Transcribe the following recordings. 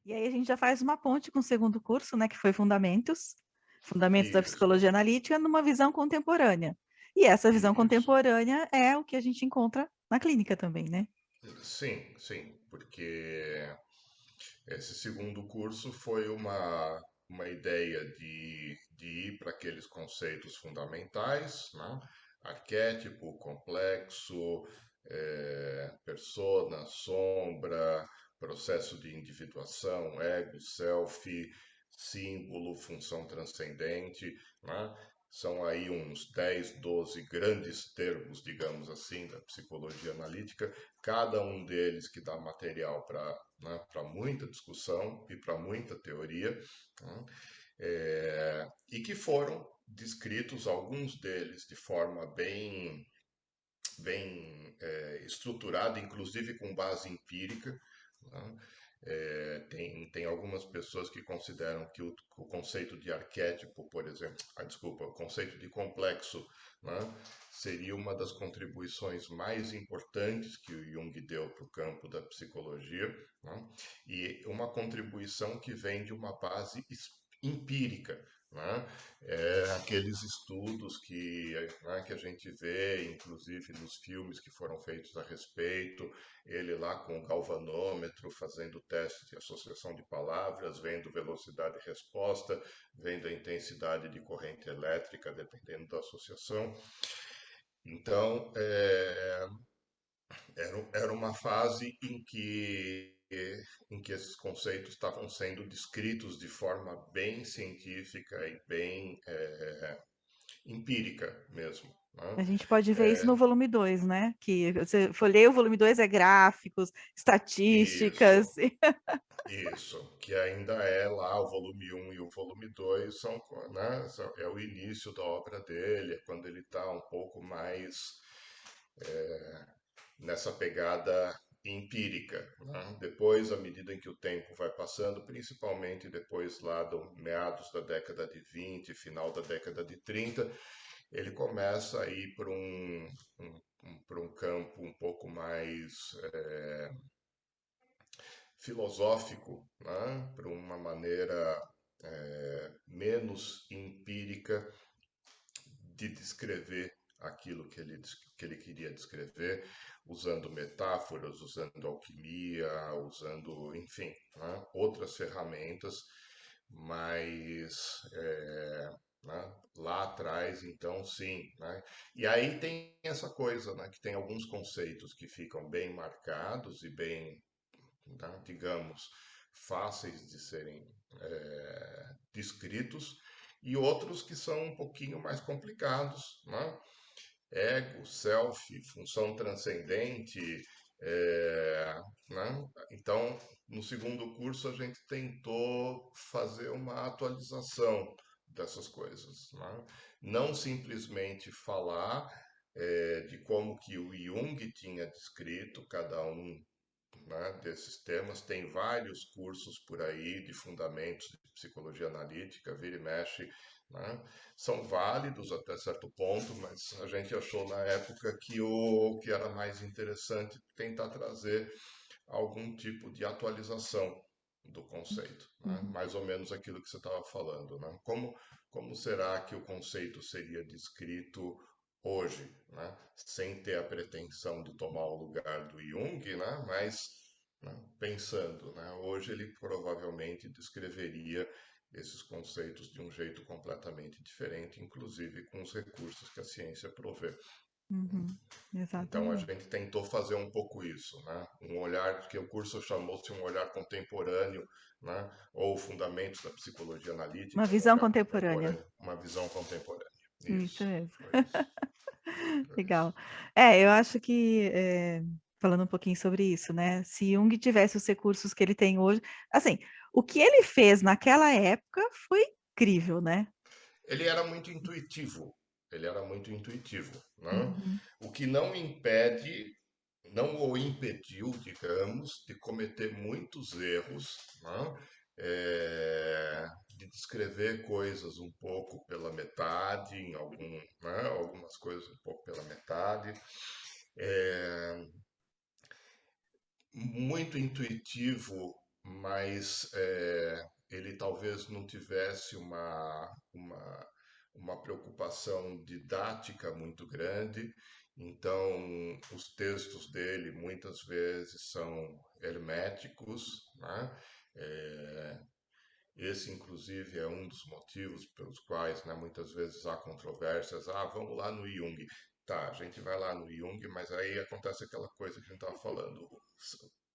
E aí a gente já faz uma ponte com o segundo curso, né, que foi Fundamentos, Fundamentos da Isso, Psicologia Analítica, numa visão contemporânea. E essa visão isso. contemporânea é o que a gente encontra na clínica também, né? Sim, sim, porque esse segundo curso foi uma ideia de ir para aqueles conceitos fundamentais, né? Arquétipo, complexo, persona, sombra, processo de individuação, ego, self, símbolo, função transcendente, né? São aí uns 10, 12 grandes termos, digamos assim, da psicologia analítica, cada um deles que dá material para, né, para muita discussão e para muita teoria, né? E que foram descritos, alguns deles, de forma bem estruturada, inclusive com base empírica, né? Tem algumas pessoas que consideram que o conceito de arquétipo, por exemplo, desculpa, o conceito de complexo, né, seria uma das contribuições mais importantes que o Jung deu para o campo da psicologia, né, e uma contribuição que vem de uma base empírica, né? Aqueles estudos né, que a gente vê, inclusive nos filmes que foram feitos a respeito, ele lá com o galvanômetro fazendo teste de associação de palavras, vendo velocidade de resposta, vendo a intensidade de corrente elétrica, dependendo da associação. Então, era uma fase em que esses conceitos estavam sendo descritos de forma bem científica e bem empírica mesmo, A né? gente pode ver isso no volume 2, né? Que você folheia o volume 2 é gráficos, estatísticas. Isso, isso, que ainda é lá o volume um e o volume 2 são, né, é o início da obra dele, é quando ele está um pouco mais nessa pegada empírica, né? Depois, à medida em que o tempo vai passando, principalmente depois lá do meados da década de 20, final da década de 30, ele começa a ir para um campo um pouco mais filosófico, né? Para uma maneira menos empírica de descrever aquilo que ele queria descrever, usando metáforas, usando alquimia, usando, enfim, né, outras ferramentas, mas né, lá atrás, então, sim. Né? E aí tem essa coisa, né, que tem alguns conceitos que ficam bem marcados e bem, né, digamos, fáceis de serem descritos, e outros que são um pouquinho mais complicados, né? Ego, self, função transcendente, né? Então, no segundo curso, a gente tentou fazer uma atualização dessas coisas, né? Não simplesmente falar de como que o Jung tinha descrito cada um, né, desses temas. Tem vários cursos por aí de fundamentos de psicologia analítica, vira e mexe, né? São válidos até certo ponto, mas a gente achou na época que o que era mais interessante tentar trazer algum tipo de atualização do conceito, né? Uhum. Mais ou menos aquilo que você estava falando, né? Como será que o conceito seria descrito hoje, né? Sem ter a pretensão de tomar o lugar do Jung, né? Mas, né, pensando, né? Hoje ele provavelmente descreveria esses conceitos de um jeito completamente diferente, inclusive com os recursos que a ciência provê. Uhum. Então a Exatamente. gente tentou fazer um pouco isso, né? Um olhar que o curso chamou-se um olhar contemporâneo, né? Ou fundamentos da psicologia Uma analítica, um visão olhar contemporânea. contemporâneo, uma visão contemporânea. Isso Isso, mesmo. foi isso, foi Legal. isso. Eu acho que, falando um pouquinho sobre isso, né? Se Jung tivesse os recursos que ele tem hoje, assim, o que ele fez naquela época foi incrível, né? Ele era muito intuitivo, ele era muito intuitivo, né? Uhum. O que não impede, não o impediu, digamos, de cometer muitos erros, né? De descrever coisas um pouco pela metade, né? Algumas coisas um pouco pela metade. É, muito intuitivo, mas ele talvez não tivesse uma preocupação didática muito grande, então os textos dele muitas vezes são herméticos, né? É, esse, inclusive, é um dos motivos pelos quais, né, muitas vezes há controvérsias. Ah, vamos lá no Jung. Tá, a gente vai lá no Jung, mas aí acontece aquela coisa que a gente estava falando.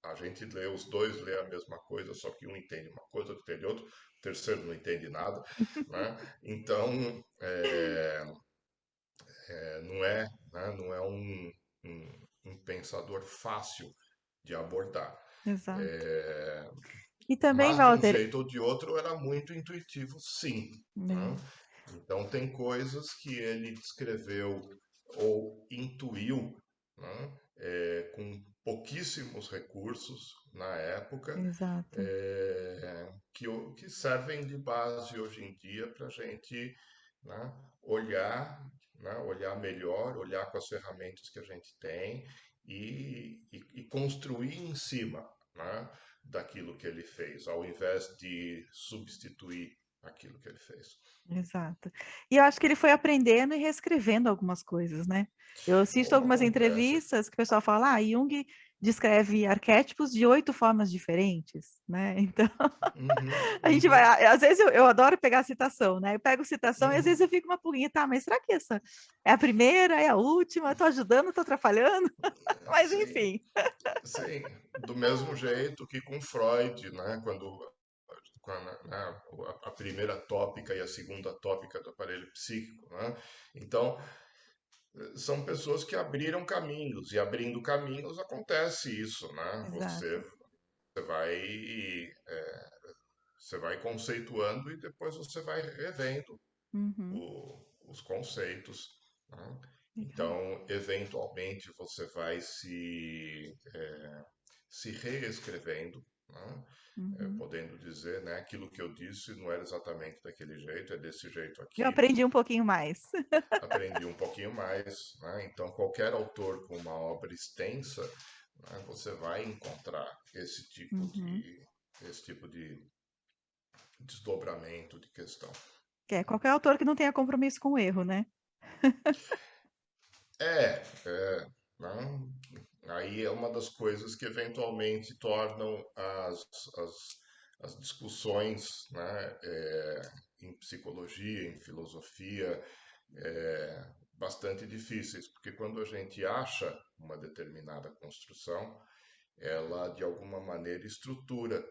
A gente lê, os dois lê a mesma coisa, só que um entende uma coisa, outro entende outra, o terceiro não entende nada, né? Então, não é, né, não é um pensador fácil de abordar. Exato. É, E também, mas de um Walter, jeito ou de outro era muito intuitivo, sim. Né? é, Então tem coisas que ele descreveu ou intuiu, né, com pouquíssimos recursos na época, exato, que servem de base hoje em dia para a gente, né, olhar, né, olhar melhor, olhar com as ferramentas que a gente tem e construir em cima, né, daquilo que ele fez, ao invés de substituir aquilo que ele fez. exato. E eu acho que ele foi aprendendo e reescrevendo algumas coisas, né? Eu assisto Como algumas acontece? entrevistas que o pessoal fala, Jung descreve arquétipos de 8 formas diferentes, né? Então, Uhum, a gente vai, uhum, às vezes eu adoro pegar a citação, né? Eu pego citação e às vezes uhum. eu fico uma pulguinha, tá, mas será que essa é a primeira, é a última? Tô ajudando, tô atrapalhando? Mas Sim, enfim. sim. Do mesmo jeito que com Freud, né? Quando né, a primeira tópica e a segunda tópica do aparelho psíquico, né? Então, são pessoas que abriram caminhos, e abrindo caminhos acontece isso, né? Exato. Vai, você vai conceituando e depois você vai revendo Uhum. os conceitos. Né? Legal. Então, eventualmente, você vai se reescrevendo, né? Uhum. Podendo dizer, né, aquilo que eu disse não era exatamente daquele jeito, é desse jeito Eu aqui. aprendi um pouquinho mais. Aprendi um pouquinho mais, né? Então, qualquer autor com uma obra extensa, né, você vai encontrar Uhum. esse tipo de desdobramento de questão. É, qualquer autor que não tenha compromisso com o erro, né? Né? Aí é uma das coisas que eventualmente tornam as, as discussões, né, em psicologia, em filosofia, bastante difíceis, porque quando a gente acha uma determinada construção, ela de alguma maneira estrutura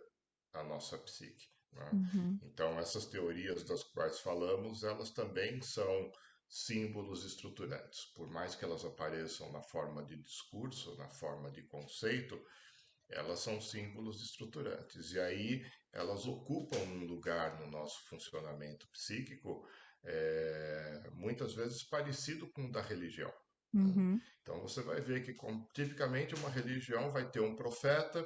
a nossa psique. Né? Uhum. Então, essas teorias das quais falamos, elas também são símbolos estruturantes. Por mais que elas apareçam na forma de discurso, na forma de conceito, elas são símbolos estruturantes. E aí elas ocupam um lugar no nosso funcionamento psíquico, muitas vezes parecido com o da religião. Né? Uhum. Então você vai ver que tipicamente uma religião vai ter um profeta,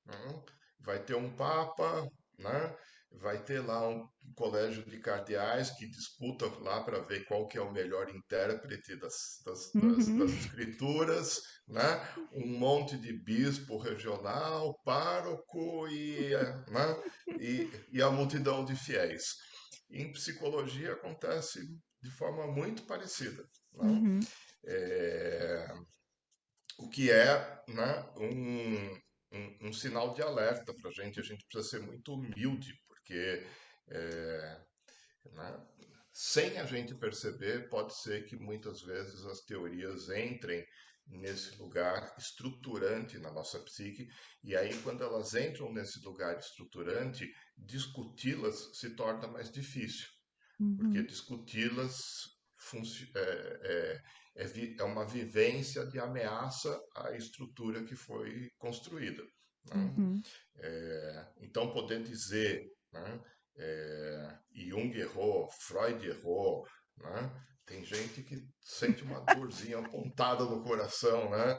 né? Vai ter um papa, né? Vai ter lá um colégio de cardeais que disputa lá para ver qual que é o melhor intérprete Uhum. das escrituras, né? Um monte de bispo regional, pároco né? E a multidão de fiéis. Em psicologia acontece de forma muito parecida. Não? Uhum. É, o que é, né, um sinal de alerta para a gente precisa ser muito humilde, porque é, né, sem a gente perceber, pode ser que muitas vezes as teorias entrem nesse lugar estruturante na nossa psique, e aí quando elas entram nesse lugar estruturante, discuti-las se torna mais difícil, porque Uhum. discuti-las é uma vivência de ameaça à estrutura que foi construída. Né? Uhum. Então, poder dizer, né, Jung errou, Freud errou, né? Tem gente que sente uma dorzinha apontada no coração, né?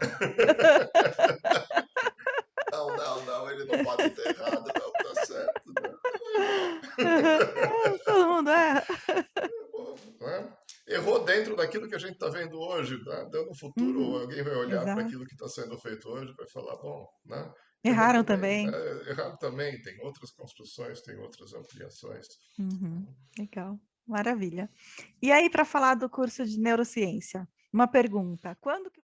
Não, não, não, ele não pode ter errado, não, tá certo, não, errou. Todo mundo erra. Né? Errou dentro daquilo que a gente está vendo hoje, né? Então, no futuro, Uhum. alguém vai olhar para Exato. aquilo que está sendo feito hoje e vai falar, bom, né? Errou Erraram também, né? também. Errado também, tem outras construções, tem outras ampliações. Uhum. Legal, maravilha. E aí para falar do curso de neurociência, uma pergunta, quando que